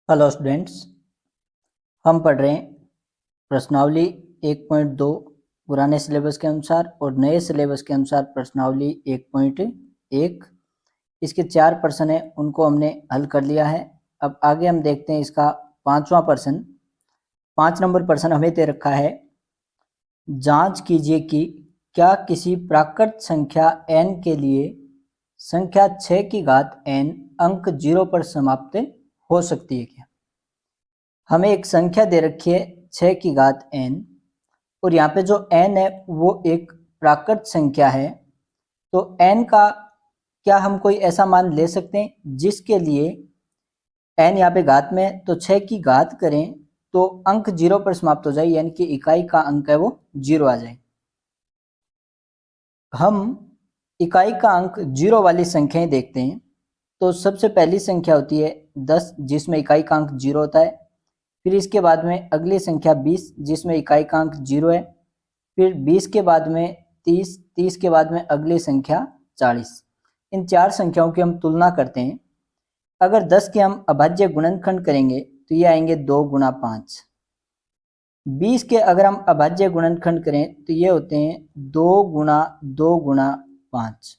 Hello students, हम पढ़ रहे हैं प्रश्नावली 1.2 पुराने सिलेबस के अनुसार और नए सिलेबस के अनुसार प्रश्नावली 1.1। इसके 4 प्रश्न हैं, उनको हमने हल कर लिया है। अब आगे हम देखते हैं इसका 5वां प्रश्न। 5 नंबर प्रश्न हमें दे रखा है, जांच कीजिए कि क्या किसी प्राकृत संख्या n के लिए संख्या 6 की घात n अंक 0 पर समाप्त हो सकती है क्या। हमें एक संख्या दे रखी है 6 की घात n और यहाँ पे जो n है वो एक प्राकृत संख्या है। तो n का क्या हम कोई ऐसा मान ले सकते हैं जिसके लिए n यहाँ पे घात में है, तो 6 की घात करें तो अंक 0 पर समाप्त हो जाए, यानी कि इकाई का अंक है वो 0 आ जाए। हम इकाई का अंक 0 वाली संख्याएं देखते हैं। तो सबसे पहली संख्या होती है 10, जिसमें इकाई का अंक 0 होता है। फिर इसके बाद में अगली संख्या 20, जिसमें इकाई का अंक 0 है। फिर 20 के बाद में 30, 30 के बाद में अगली संख्या 40। इन 4 संख्याओं की हम तुलना करते हैं। अगर 10 के हम अभाज्य गुणनखंड करेंगे तो ये आएंगे 2 गुणा 5। 20 के अगर हम अभाज्य गुणनखंड करें तो ये होते हैं 2 गुणा 2 गुणा 5।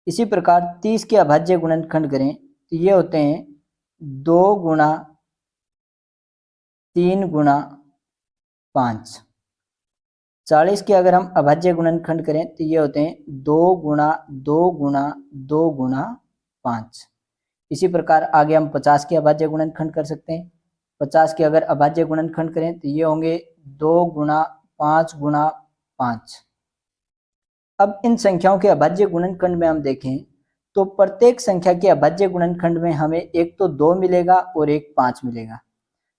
इसी प्रकार 30 के अभाज्य गुणनखंड करें तो ये होते हैं 2 गुणा 3 गुणा 5। 40 के अगर हम अभाज्य गुणनखंड करें तो ये होते हैं 2 गुणा 2 गुणा 2 गुणा 5। इसी प्रकार आगे हम 50 के अभाज्य गुणनखंड कर सकते हैं। 50 के अगर अभाज्य गुणनखंड करें तो ये होंगे 2 गुणा 5 गुणा 5। अब इन संख्याओं के अभाज्य गुणनखंड में हम देखें तो प्रत्येक संख्या के अभाज्य गुणनखंड में हमें एक तो 2 मिलेगा और एक 5 मिलेगा।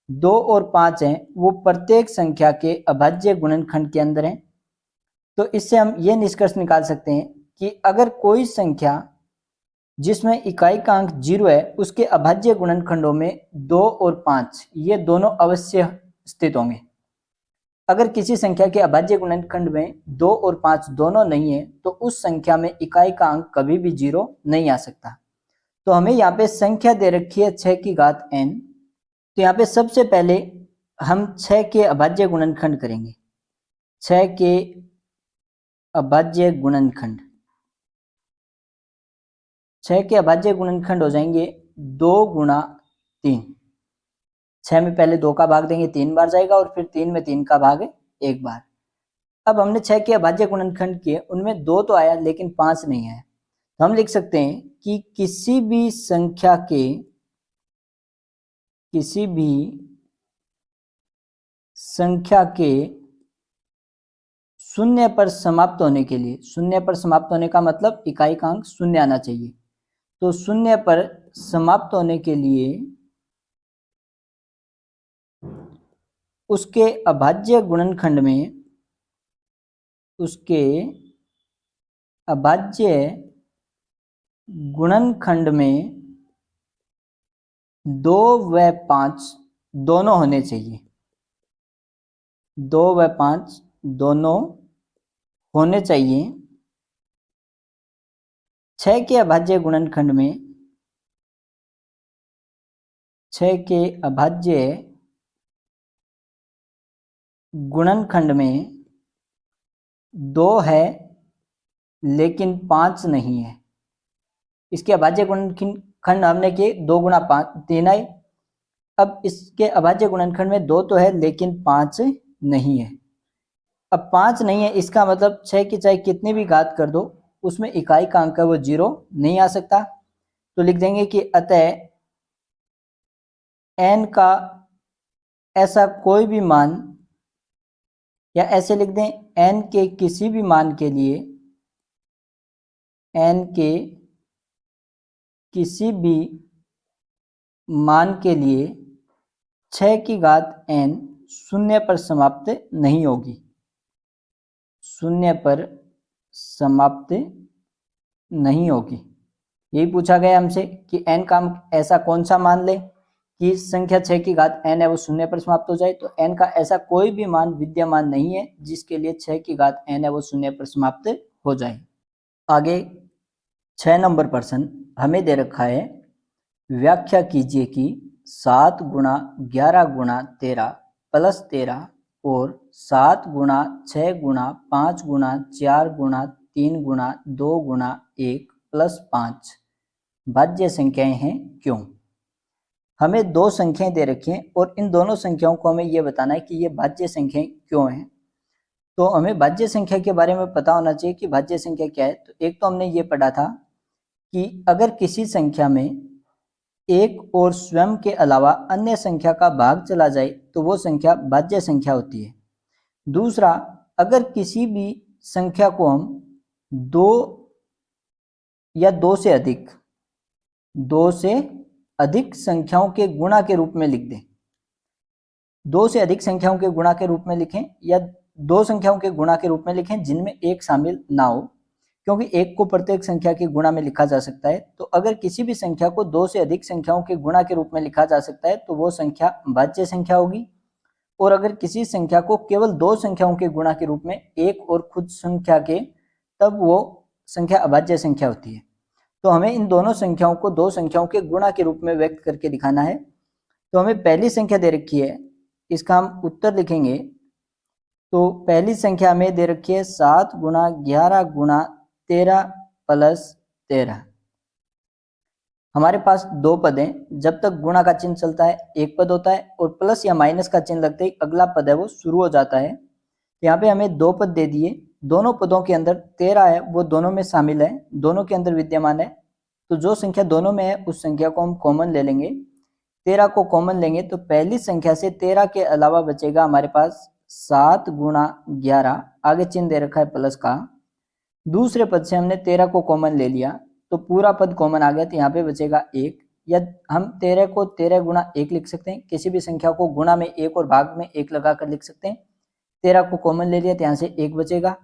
2 और 5 हैं वो प्रत्येक संख्या के अभाज्य गुणनखंड के अंदर हैं। तो इससे हम ये निष्कर्ष निकाल सकते हैं कि अगर कोई संख्या जिसमें इकाई का अंक 0 है उसके अभाज्य गुणनखंडों में 2 और 5 ये दोनों अवश्य स्थित होंगे। अगर किसी संख्या के अभाज्य गुणनखंड में 2 और 5 दोनों नहीं है तो उस संख्या में इकाई का अंक कभी भी 0 नहीं आ सकता। तो हमें यहाँ पे संख्या दे रखी है 6 की घात n। तो यहाँ पे सबसे पहले हम 6 के अभाज्य गुणनखंड करेंगे। 6 के अभाज्य गुणनखंड, 6 के अभाज्य गुणनखंड हो जाएंगे 2 गुणा 3। 6 में पहले 2 का भाग देंगे 3 बार जाएगा और फिर 3 में 3 का भाग 1 बार। अब हमने 6 के अभाज्य गुणनखंड किए, उनमें 2 तो आया लेकिन 5 नहीं आया। तो हम लिख सकते हैं कि किसी भी संख्या के शून्य पर समाप्त होने के लिए, शून्य पर समाप्त होने का मतलब इकाई का अंक 0 आना चाहिए। तो शून्य पर समाप्त होने के लिए उसके अभाज्य गुणनखंड में, उसके अभाज्य गुणनखंड में 2 व 5 दोनों होने चाहिए। 2 व 5 दोनों होने चाहिए। 6 के अभाज्य गुणनखंड में, 6 के अभाज्य गुणनखंड में 2 है लेकिन 5 नहीं है। इसके अभाज्य गुणनखंड हमने किए 2 गुणा 5 3 आए। अब इसके अभाज्य गुणनखंड में 2 तो है लेकिन 5 नहीं है। अब 5 नहीं है इसका मतलब 6 की चाहे कितनी भी घात कर दो उसमें इकाई का अंक है वो 0 नहीं आ सकता। तो लिख देंगे कि अतः n का ऐसा कोई भी मान, या ऐसे लिख दें n के किसी भी मान के लिए, n के किसी भी मान के लिए 6 की घात n 0 पर समाप्त नहीं होगी। 0 पर समाप्त नहीं होगी। यही पूछा गया हमसे कि n का हम ऐसा कौन सा मान ले कि संख्या 6 की घात n है वो 0 पर समाप्त हो जाए। तो n का ऐसा कोई भी मान विद्यमान नहीं है जिसके लिए 6 की घात n है वो 0 पर समाप्त हो जाए। आगे 6 नंबर प्रश्न हमें दे रखा है, व्याख्या कीजिए कि 7 गुणा 11 गुणा 13 प्लस 13 और 7 गुणा 6 गुणा 5 गुणा 4 गुणा 3 गुणा 2 गुणा 1 प्लस 5 भाज्य संख्याएं हैं क्यों। हमें दो संख्याएं दे रखी हैं और इन दोनों संख्याओं को हमें ये बताना है कि ये भाज्य संख्याएं क्यों हैं। तो हमें भाज्य संख्या के बारे में पता होना चाहिए कि भाज्य संख्या क्या है। तो एक तो हमने ये पढ़ा था कि अगर किसी संख्या में एक और स्वयं के अलावा अन्य संख्या का भाग चला जाए तो वो संख्या भाज्य संख्या होती है। दूसरा, अगर किसी भी संख्या को हम दो या दो से अधिक संख्याओं के गुणा के रूप में लिख दें, दो से अधिक संख्याओं के गुणा के रूप में लिखें या दो संख्याओं के गुणा के रूप में लिखें जिनमें एक शामिल ना हो, क्योंकि एक को प्रत्येक संख्या के गुणा में लिखा जा सकता है। तो अगर किसी भी संख्या को दो से अधिक संख्याओं के गुणा के रूप में लिखा जा सकता है तो वो संख्या भाज्य संख्या होगी। और अगर किसी संख्या को केवल दो संख्याओं के गुणा के रूप में एक और खुद संख्या के, तब वो संख्या अभाज्य संख्या होती है। तो हमें इन दोनों संख्याओं को दो संख्याओं के गुणा के रूप में व्यक्त करके दिखाना है। तो हमें पहली संख्या दे रखी है, इसका हम उत्तर लिखेंगे। तो पहली संख्या हमें दे रखी है 7 गुणा 11 गुणा 13 प्लस 13। हमारे पास दो पद हैं, जब तक गुणा का चिन्ह चलता है एक पद होता है और प्लस या माइनस का चिन्ह लगते ही अगला पद है वो शुरू हो जाता है। यहाँ पे हमें दो पद दे दिए, दोनों पदों के अंदर 13 है वो दोनों में शामिल है, दोनों के अंदर विद्यमान है। तो जो संख्या दोनों में है उस संख्या को हम कॉमन ले लेंगे। 13 को कॉमन लेंगे तो पहली संख्या से 13 के अलावा बचेगा हमारे पास 7 गुणा 11, आगे चिन्ह दे रखा है प्लस का। दूसरे पद से हमने 13 को कॉमन ले लिया तो पूरा पद कॉमन आ गया, तो यहाँ पे बचेगा 1। या हम 13 को 13 गुणा 1 लिख सकते हैं, किसी भी संख्या को गुणा में 1 और भाग में 1 लगाकर लिख सकते हैं। 13 को कॉमन ले लिया तो यहाँ से 1 बचेगा।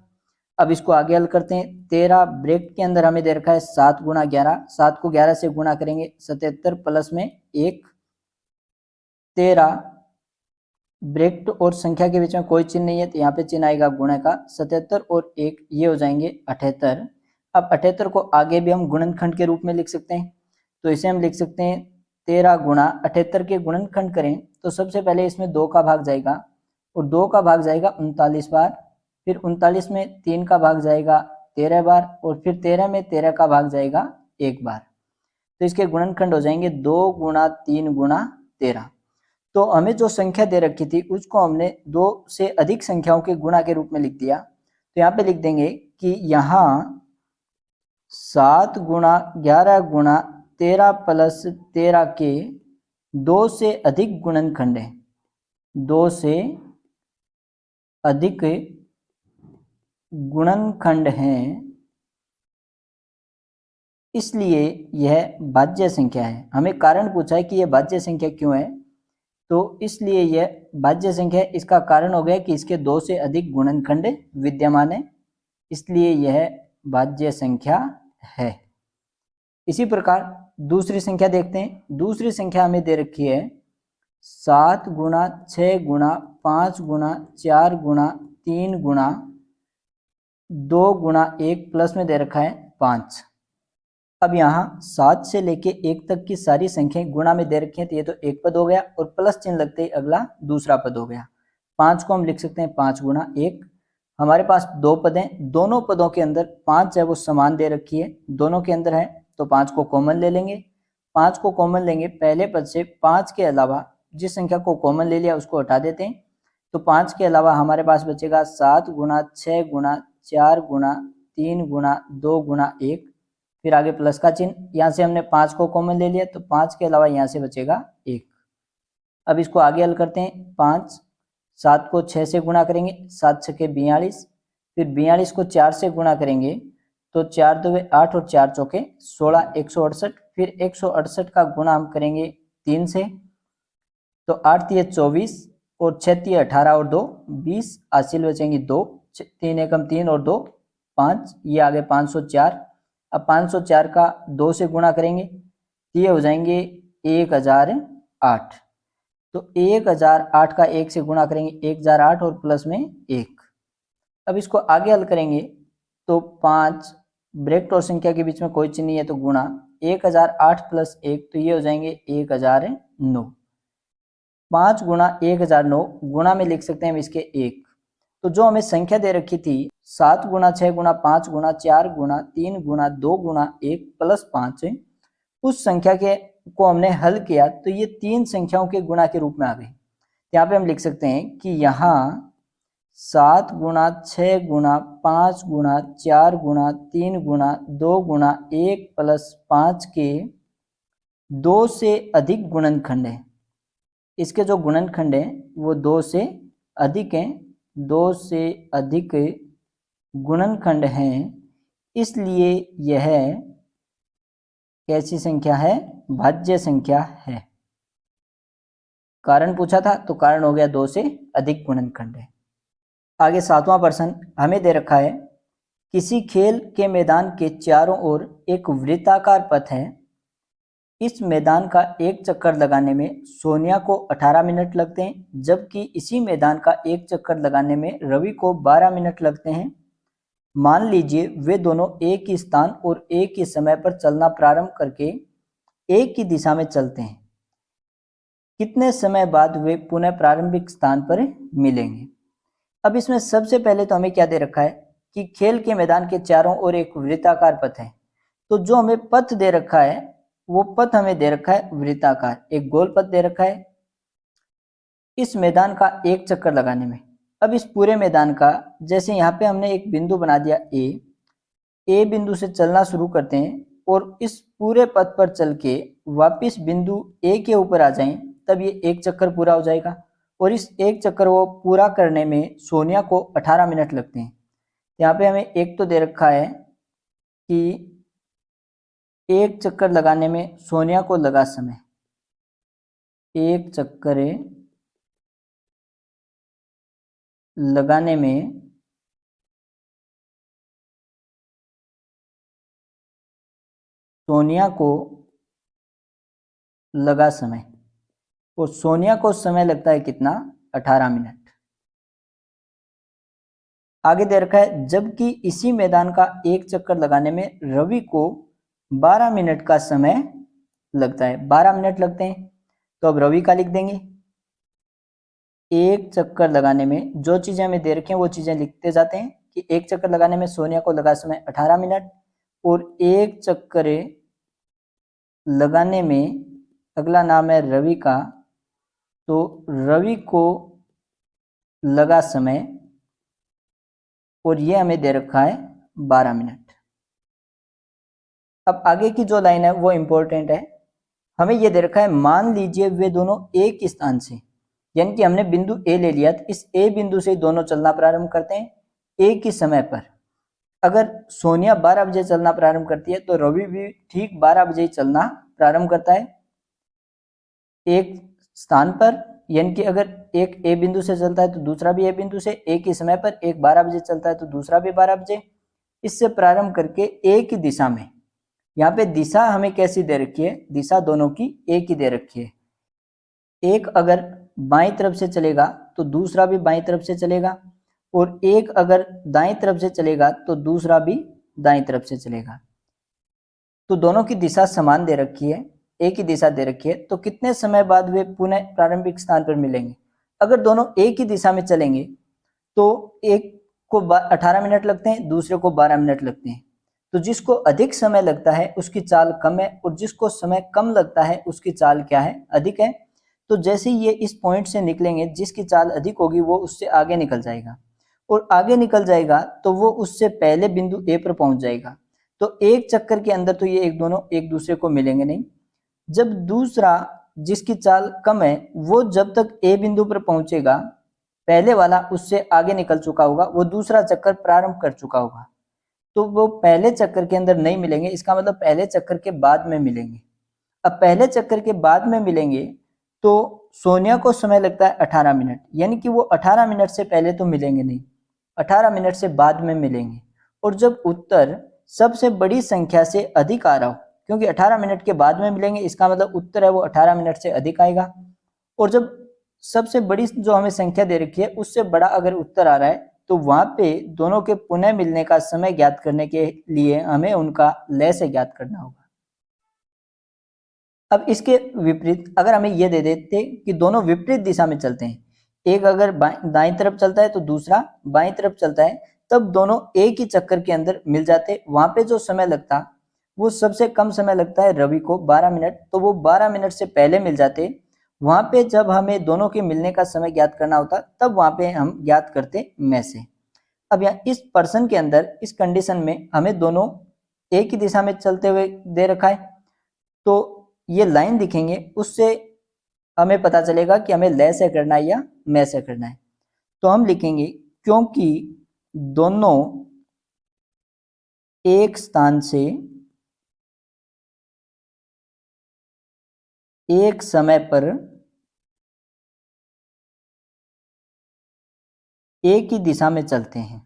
अब इसको आगे हल करते हैं। 13 ब्रैकेट के अंदर हमें दे रखा है 7 गुणा 11, 7 को 11 से गुणा करेंगे 77 प्लस में 1। 13 ब्रैकेट और संख्या के बीच में कोई चिन्ह नहीं है तो यहाँ पे चिन्ह आएगा गुणा का, 77 और 1 ये हो जाएंगे 78। अब 78 को आगे भी हम गुणनखंड के रूप में लिख सकते हैं। तो इसे हम लिख सकते हैं 13 गुणा 78 के गुणनखंड करें तो सबसे पहले इसमें 2 का भाग जाएगा और 2 का भाग जाएगा 39 बार, फिर 39 में 3 का भाग जाएगा 13 बार और फिर 13 में 13 का भाग जाएगा 1 बार। तो इसके गुणनखंड हो जाएंगे 2 गुणा 3 गुणा 13। तो हमें जो संख्या दे रखी थी उसको हमने दो से अधिक संख्याओं के गुणा के रूप में लिख दिया। तो यहाँ पे लिख देंगे कि यहाँ 7 गुणा 11 गुणा 13 प्लस 13 के 2 से अधिक गुणनखंड है, 2 से अधिक गुणनखंड हैं, इसलिए यह भाज्य संख्या है। हमें कारण पूछा है कि यह भाज्य संख्या क्यों है, तो इसलिए यह भाज्य संख्या है। इसका कारण हो गया कि इसके 2 से अधिक गुणनखंड विद्यमान है, इसलिए यह भाज्य संख्या है। इसी प्रकार दूसरी संख्या देखते हैं। दूसरी संख्या हमें दे रखी है 7 गुणा 6 गुणा 5 गुणा 4 गुणा 3 गुणा 2 गुणा 1 प्लस में दे रखा है 5। अब यहाँ 7 से लेके 1 तक की सारी संख्याएं गुणा में दे रखी हैं, तो ये तो एक पद हो गया और प्लस चिन्ह लगते ही अगला दूसरा पद हो गया। 5 को हम लिख सकते हैं 5 गुणा 1। हमारे पास दो पद हैं, दोनों पदों के अंदर 5 है वो समान दे रखी है, दोनों के अंदर है, तो 5 को कॉमन ले लेंगे। 5 को कॉमन लेंगे, पहले पद से 5 के अलावा जिस संख्या को कॉमन ले लिया उसको हटा देते हैं। तो 5 के अलावा हमारे पास बचेगा 7 गुणा 6 गुणा 4 गुणा 3 गुणा 2 गुणा 1, फिर आगे प्लस का चिन्ह। यहाँ से हमने 5 को कॉमन ले लिया तो 5 के अलावा यहाँ से बचेगा 1। अब इसको आगे हल करते हैं। 5 7 को 6 से गुणा करेंगे, 7 छके 42, फिर 42 को 4 से गुणा करेंगे तो 4 2 8 और 4 चौके 16, 168। फिर 168 का गुणा हम करेंगे 3 से, तो 8 3 24 और 6 3 18 और 2 20, हासिल बचेंगे 2, 3 एकम 3 और 2 5, ये आगे 504। अब 504 का 2 से गुणा करेंगे तो ये हो जाएंगे 1008। तो 1008 का 1 से गुणा करेंगे 1008 और प्लस में 1। अब इसको आगे हल करेंगे तो 5 ब्रैकेट और संख्या के बीच में कोई चिन्ह नहीं है तो गुणा, 1008 प्लस 1 तो ये हो जाएंगे 1009। 5 गुणा 1009 गुणा में लिख सकते हैं हम इसके 1। तो जो हमें संख्या दे रखी थी 7 गुणा 6 गुणा 5 गुणा 4 गुणा 3 गुणा 2 गुणा 1 प्लस 5, उस संख्या के को हमने हल किया तो ये 3 संख्याओं के गुणा के रूप में आ गई। यहाँ पे हम लिख सकते हैं कि यहाँ 7 गुणा 6 गुणा 5 गुणा 4 गुणा 3 गुणा 2 गुणा 1 प्लस 5 के 2 से अधिक गुणनखंड है। इसके जो गुणनखंड है वो 2 से अधिक हैं, 2 से अधिक गुणनखंड हैं, इसलिए यह कैसी संख्या है? भाज्य संख्या है। कारण पूछा था तो कारण हो गया 2 से अधिक गुणनखंड है। आगे 7वां प्रश्न हमें दे रखा है, किसी खेल के मैदान के चारों ओर एक वृत्ताकार पथ है। इस मैदान का एक चक्कर लगाने में सोनिया को 18 मिनट लगते हैं, जबकि इसी मैदान का एक चक्कर लगाने में रवि को 12 मिनट लगते हैं। मान लीजिए वे दोनों एक ही स्थान और एक ही समय पर चलना प्रारंभ करके एक ही दिशा में चलते हैं। कितने समय बाद वे पुनः प्रारंभिक स्थान पर मिलेंगे? अब इसमें सबसे पहले तो हमें क्या दे रखा है कि खेल के मैदान के चारों ओर एक वृत्ताकार पथ है। तो जो हमें पथ दे रखा है वो पथ हमें दे रखा है वृत्ताकार, एक गोल पथ दे रखा है इस मैदान का एक चक्कर लगाने में। अब इस पूरे मैदान का, जैसे यहाँ पे हमने एक बिंदु बना दिया ए बिंदु से चलना शुरू करते हैं और इस पूरे पथ पर चल के वापिस बिंदु ए के ऊपर आ जाएं, तब ये एक चक्कर पूरा हो जाएगा। और इस एक चक्कर को पूरा करने में सोनिया को 18 मिनट लगते हैं। यहाँ पे हमें एक तो दे रखा है कि एक चक्कर लगाने में सोनिया को लगा समय, एक चक्कर लगाने में सोनिया को लगा समय, और सोनिया को समय लगता है कितना? 18 मिनट। आगे दे रखा है, जबकि इसी मैदान का एक चक्कर लगाने में रवि को 12 मिनट का समय लगता है, 12 मिनट लगते हैं। तो अब रवि का लिख देंगे। एक चक्कर लगाने में जो चीजें हमें दे रखी हैं वो चीजें लिखते जाते हैं कि एक चक्कर लगाने में सोनिया को लगा समय 18 मिनट, और एक चक्कर लगाने में अगला नाम है रवि का, तो रवि को लगा समय, और ये हमें दे रखा है 12 मिनट। अब आगे की जो लाइन है वो इंपॉर्टेंट है। हमें ये दे रखा है, मान लीजिए वे दोनों एक स्थान से, यानी कि हमने बिंदु ए ले लिया, तो इस ए बिंदु से दोनों चलना प्रारंभ करते हैं एक ही समय पर। अगर सोनिया 12 बजे चलना प्रारंभ करती है तो रवि भी ठीक 12 बजे ही चलना प्रारंभ करता है एक स्थान पर, यानी कि अगर एक ए बिंदु से चलता है तो दूसरा भी ए बिंदु से, एक ही समय पर, एक 12 बजे चलता है तो दूसरा भी 12 बजे, इससे प्रारंभ करके एक ही दिशा में। यहाँ पे दिशा हमें कैसी दे रखी है? दिशा दोनों की एक ही दे रखी है। एक अगर बाईं तरफ से चलेगा तो दूसरा भी बाईं तरफ से चलेगा, और एक अगर दाईं तरफ से चलेगा तो दूसरा भी दाईं तरफ से चलेगा। तो दोनों की दिशा समान दे रखी है, एक ही दिशा दे रखी है, तो कितने समय बाद वे पुनः प्रारंभिक स्थान पर मिलेंगे? अगर दोनों एक ही दिशा में चलेंगे तो एक को 18 मिनट लगते हैं, दूसरे को 12 मिनट लगते हैं। तो जिसको अधिक समय लगता है उसकी चाल कम है, और जिसको समय कम लगता है उसकी चाल क्या है? अधिक है। तो जैसे ये इस पॉइंट से निकलेंगे, जिसकी चाल अधिक होगी वो उससे आगे निकल जाएगा, और आगे निकल जाएगा तो वो उससे पहले बिंदु ए पर पहुंच जाएगा। तो एक चक्कर के अंदर तो ये दोनों एक दूसरे को मिलेंगे नहीं। जब दूसरा जिसकी चाल कम है वो जब तक ए बिंदु पर पहुंचेगा, पहले वाला उससे आगे निकल चुका होगा, वो दूसरा चक्कर प्रारंभ कर चुका होगा, तो वो पहले चक्कर के अंदर नहीं मिलेंगे। इसका मतलब पहले चक्कर के बाद में मिलेंगे। अब पहले चक्कर के बाद में मिलेंगे तो सोनिया को समय लगता है 18 मिनट, यानी कि वो 18 मिनट से पहले तो मिलेंगे नहीं, 18 मिनट से बाद में मिलेंगे। और जब उत्तर सबसे बड़ी संख्या से अधिक आ रहा हो, क्योंकि 18 मिनट के बाद में मिलेंगे, इसका मतलब उत्तर है वो 18 मिनट से अधिक आएगा। और जब सबसे बड़ी जो हमें संख्या दे रखी है उससे बड़ा अगर उत्तर आ रहा है तो वहां पे दोनों के पुनः मिलने का समय ज्ञात करने के लिए हमें उनका लय से ज्ञात करना होगा। अब इसके विपरीत अगर हमें यह दे देते कि दोनों विपरीत दिशा में चलते हैं, एक अगर दाईं तरफ चलता है तो दूसरा बाईं तरफ चलता है, तब दोनों एक ही चक्कर के अंदर मिल जाते। वहां पे जो समय लगता वो सबसे कम समय लगता है रवि को 12 मिनट, तो वो 12 मिनट से पहले मिल जाते। वहां पे जब हमें दोनों के मिलने का समय ज्ञात करना होता तब वहां पे हम ज्ञात करते में से। अब यहाँ इस पर्सन के अंदर इस कंडीशन में हमें दोनों एक ही दिशा में चलते हुए दे रखा है, तो ये लाइन दिखेंगे उससे हमें पता चलेगा कि हमें ले से करना है या मैं से करना है। तो हम लिखेंगे क्योंकि दोनों एक स्थान से एक समय पर एक ही दिशा में चलते हैं,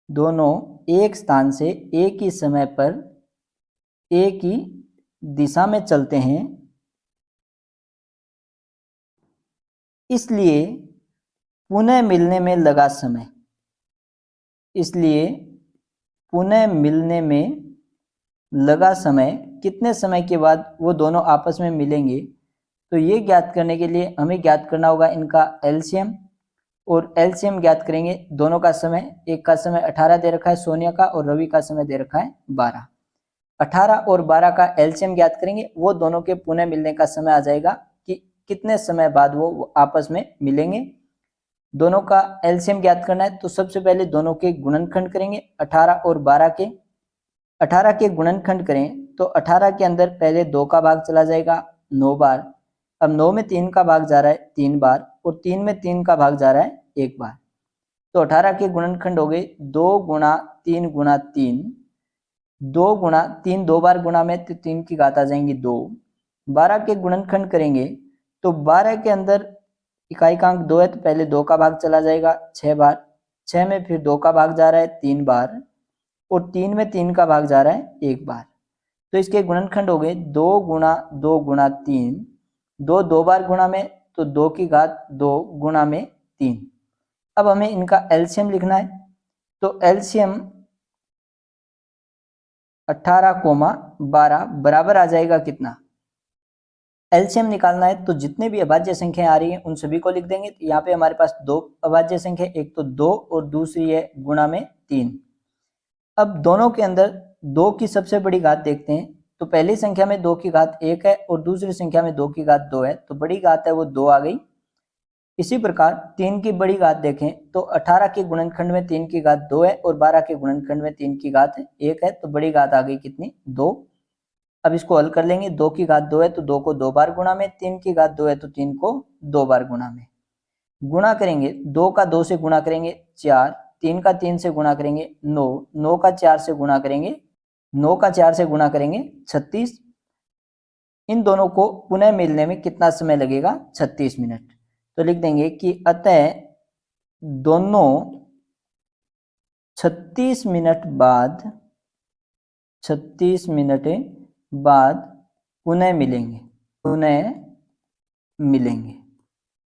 दोनों एक स्थान से एक ही समय पर एक ही दिशा में चलते हैं, इसलिए पुनः मिलने में लगा समय, इसलिए पुनः मिलने में लगा समय कितने समय के बाद वो दोनों आपस में मिलेंगे, तो ये ज्ञात करने के लिए हमें ज्ञात करना होगा इनका एलसीएम, और एलसीएम ज्ञात करेंगे दोनों का समय। एक का समय 18 दे रखा है सोनिया का, और रवि का समय दे रखा है 12। 18 और 12 का एलसीएम ज्ञात करेंगे, वो दोनों के पुनः मिलने का समय आ जाएगा कि कितने समय बाद वो आपस में मिलेंगे। दोनों का एलसीएम ज्ञात करना है तो सबसे पहले दोनों के गुणनखंड करेंगे। 18 और 12 के 18 के गुणनखंड करें तो 18 के अंदर पहले 2 का भाग चला जाएगा 9 बार। अब 9 में 3 का भाग जा रहा है 3 बार, और 3 में 3 का भाग जा रहा है 1 बार। तो 18 के गुणनखंड हो गए 2 गुणा 3 गुणा 3, 2 गुणा 3 2 बार गुणा में तो 3 की घात आ जाएंगी 2। 12 के गुणनखंड करेंगे तो 12 के अंदर इकाई का अंक 2 है तो पहले 2 का भाग चला जाएगा 6 बार, 6 में फिर 2 का भाग जा रहा है 3 बार, और 3 में 3 का भाग जा रहा है 1 बार। तो इसके गुणनखंड हो गए 2 गुणा 2 गुणा 3, 2 2 बार गुणा में तो 2 की घात 2 गुणा में 3। अब हमें इनका एलसीएम लिखना है, तो एलसीएम 18,12 बराबर आ जाएगा कितना। एलसीएम निकालना है तो जितने भी अभाज्य संख्याएं आ रही हैं उन सभी को लिख देंगे। तो यहाँ पे हमारे पास 2 अभाज्य संख्या, एक तो 2 और दूसरी है गुणा में 3। अब दोनों के अंदर 2 की सबसे बड़ी घात देखते हैं, तो पहली संख्या में 2 की घात 1 है और दूसरी संख्या में 2 की घात 2 है, तो बड़ी घात है वो 2 आ गई। इसी प्रकार 3 की बड़ी घात देखें तो 18 के गुणनखंड में 3 की घात 2 है और 12 के गुणनखंड में 3 की घात 1 है, तो बड़ी घात आ गई कितनी 2। अब इसको हल कर लेंगे, 2 की घात 2 है तो 2 को 2 बार गुणा में, 3 की घात 2 है तो 3 को 2 बार गुणा में। गुणा करेंगे 2 का 2 से गुणा करेंगे 4, 3 का 3 से गुणा करेंगे 9, 9 का 4 से गुणा करेंगे 9 का 4 से गुणा करेंगे 36। इन दोनों को पुनः मिलने में कितना समय लगेगा 36 मिनट। तो लिख देंगे कि अतः दोनों 36 मिनट बाद 36 मिनट बाद पुनः मिलेंगे, पुनः मिलेंगे।